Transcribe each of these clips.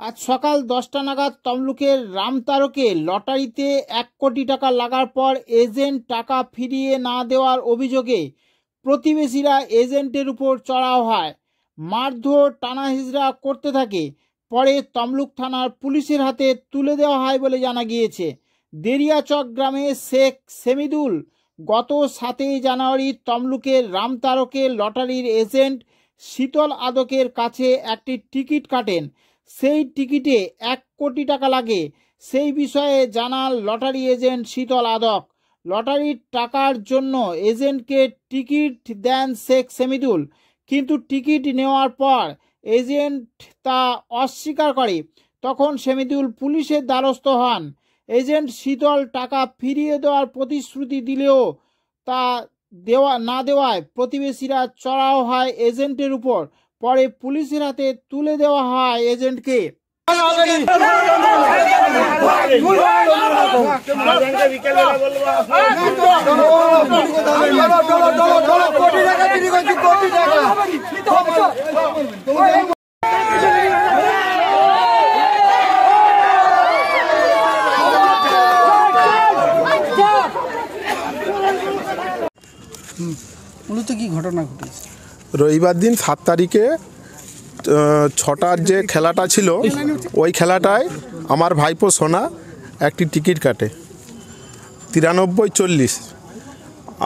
আজ সকাল 10টা নাগাদ তমলুকের রামতারকে লটারিতে 1 কোটি টাকা লাগার পর এজেন্ট টাকা ফিরিয়ে না দেওয়ার অভিযোগে প্রতিবেশীরা এজেন্টের উপর চড়াও হয়, মারধর টানাহিজড়া করতে থাকে। পরে তমলুক থানার পুলিশের হাতে তুলে দেওয়া হয় বলে জানা গিয়েছে। দেরিয়াচক গ্রামে শেখ সেমিদুল গত 7ই জানুয়ারি তমলুকের রামতারকে লটারির এজেন্ট শীতল আদকের কাছে একটি টিকিট কাটেন। সেই টিকিটে 1 কোটি টাকা লাগে। সেই বিষয়ে জানান লটারি এজেন্ট শীতল আদক। লটারির টাকার জন্য এজেন্টকে টিকিট দেন শেখ সেমিদুল, কিন্তু টিকিট নেওয়ার পর এজেন্ট তা অস্বীকার করে। তখন সেমিদুল পুলিশের দ্বারস্থ হন। এজেন্ট শীতল টাকা ফিরিয়ে দেওয়ার প্রতিশ্রুতি দিলেও তা না দেওয়ায় প্রতিবেশীরা চড়াও হয় এজেন্টের উপর। পরে পুলিশের হাতে তুলে দেওয়া হয় এজেন্টকে। মূলত কি ঘটনা ঘটেছে? রবিবার দিন 7 তারিখে 6টার যে খেলাটা ছিল, ওই খেলাটায় আমার ভাইপো সোনা একটি টিকিট কাটে 9340।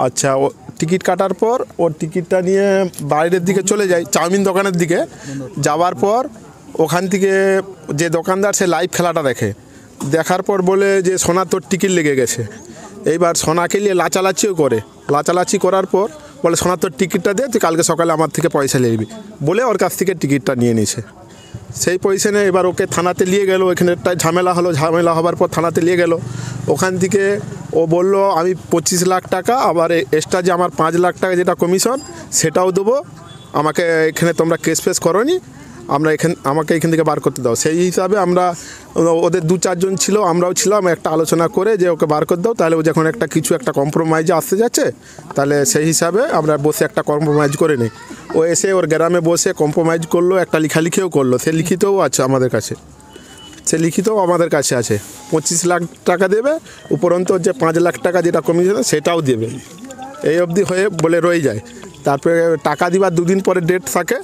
আচ্ছা, ও টিকিট কাটার পর ওর টিকিটটা নিয়ে বাইরের দিকে চলে যায়, চাউমিন দোকানের দিকে। যাওয়ার পর ওখান থেকে যে দোকানদার, সে লাইভ খেলাটা দেখার পর বলে যে সোনা তোর টিকিট লেগে গেছে। এইবার সোনাকে নিয়ে লাচালাচিও করে। লাচালাচি করার পর বলে সোনা তোর টিকিটটা দে, তুই কালকে সকালে আমার থেকে পয়সা নিবি বলে ওর কাছ থেকে টিকিটটা নিয়ে নিয়েছে। সেই পয়সা নিয়ে এবার ওকে থানাতে নিয়ে গেল। ওখানে একটা ঝামেলা হলো। ঝামেলা হওয়ার পর থানাতে নিয়ে গেল। ওখান থেকে ও বলল আমি 25 লাখ টাকা, আবার এক্সট্রা যে আমার 5 লাখ টাকা যেটা কমিশন সেটাও দেবো, আমাকে এখানে তোমরা কেস ফেস করোনি, আমাকে এখান থেকে বার করতে দাও। সেই হিসাবে আমরা, ওদের 2-4 জন ছিল, আমরাও ছিলাম, একটা আলোচনা করে যে ওকে বার করে দাও, তাহলে ও যখন একটা কম্প্রোমাইজে আসতে যাচ্ছে, তাহলে সেই হিসাবে আমরা বসে একটা কম্প্রোমাইজ করে নিই। ও এসে ওর গ্রামে বসে কম্প্রোমাইজ করলো, একটা লেখালেখিও করলো। সে লিখিতও আছে আমাদের কাছে, আছে। 25 লাখ টাকা দেবে, উপরন্ত যে 5 লাখ টাকা যেটা কমিশন সেটাও দেবে। এই অবধি হয়ে বলে রয়ে যায়। তারপরে টাকা দিবার 2 দিন পরে ডেট থাকে।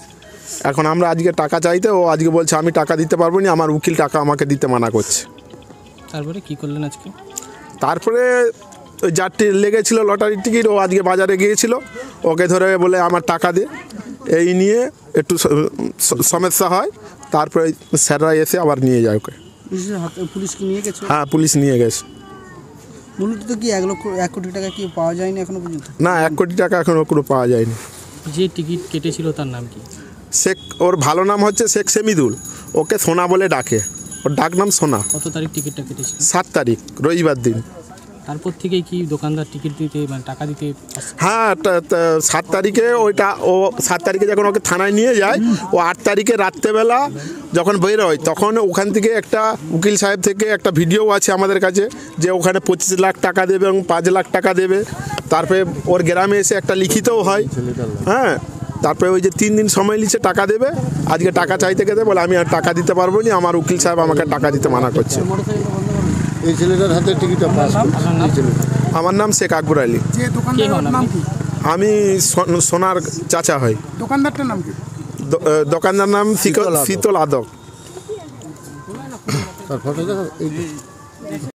এখন আমরা আজকে টাকা চাইতে, ও আজকে বলছে আমি টাকা দিতে পারবো না, আমার উকিল টাকা আমাকে দিতে মানা করছে। তারপরে কি করলেন আজকে? তারপরে ওই যারটি লেগেছিল লটারির টিকিট, ও আজকে বাজারে গিয়েছিল, ওকে ধরে বলে আমার টাকা দে। এই নিয়ে একটু সমস্যা হয়। তারপরে স্যাররা এসে আবার নিয়ে যায় ওকে। পুলিশ কি নিয়ে গেছে? হ্যাঁ, পুলিশ নিয়ে গেছে। মূলত তো কি 1 কোটি টাকা কি পাওয়া যায়নি এখনো পর্যন্ত? না, 1 কোটি টাকা এখনো কোনো পাওয়া যায়নি। যে টিকিট কেটেছিল তার নাম কি? ওর ভালো নাম হচ্ছে শেখ সেমিদুল। ওকে সোনা বলে ডাকে, ওর ডাক নাম সোনা। কত তারিখ টিকিটটা কেটেছিল? 7 তারিখ, রবিবার দিন। তারপর থেকে কি দোকানদার টিকিট দিতে, মানে টাকা দিতে? হ্যাঁ, 7 তারিখে ওইটা, ও 7 তারিখে যখন ওকে থানায় নিয়ে যায়, ও 8 তারিখে রাত্রেবেলা যখন বেরোয়, তখন ওখান থেকে একটা উকিল সাহেব থেকে একটা ভিডিও আছে আমাদের কাছে, যে ওখানে 25 লাখ টাকা দেবে এবং 5 লাখ টাকা দেবে। তারপরে ওর গ্রামে এসে একটা লিখিতও হয়। হ্যাঁ, তারপরে ওই যে 3 দিন সময় নিচ্ছে টাকা দেবে। আজকে টাকা চাইতে গেলে বলে আমি আর টাকা দিতে পারবো না, আমার উকিল সাহেব আমাকে টাকা দিতে মানা করছে। এই ছেলেটার হাতে টিকিটটা পাস করছে। আমার নাম শেখ আকবর আলী। যে দোকানদারের নাম কি? আমি সোনার চাচা হই। দোকানদারটার নাম কি? দোকানদার নাম শীতল আদক। তার ফটো দেখো।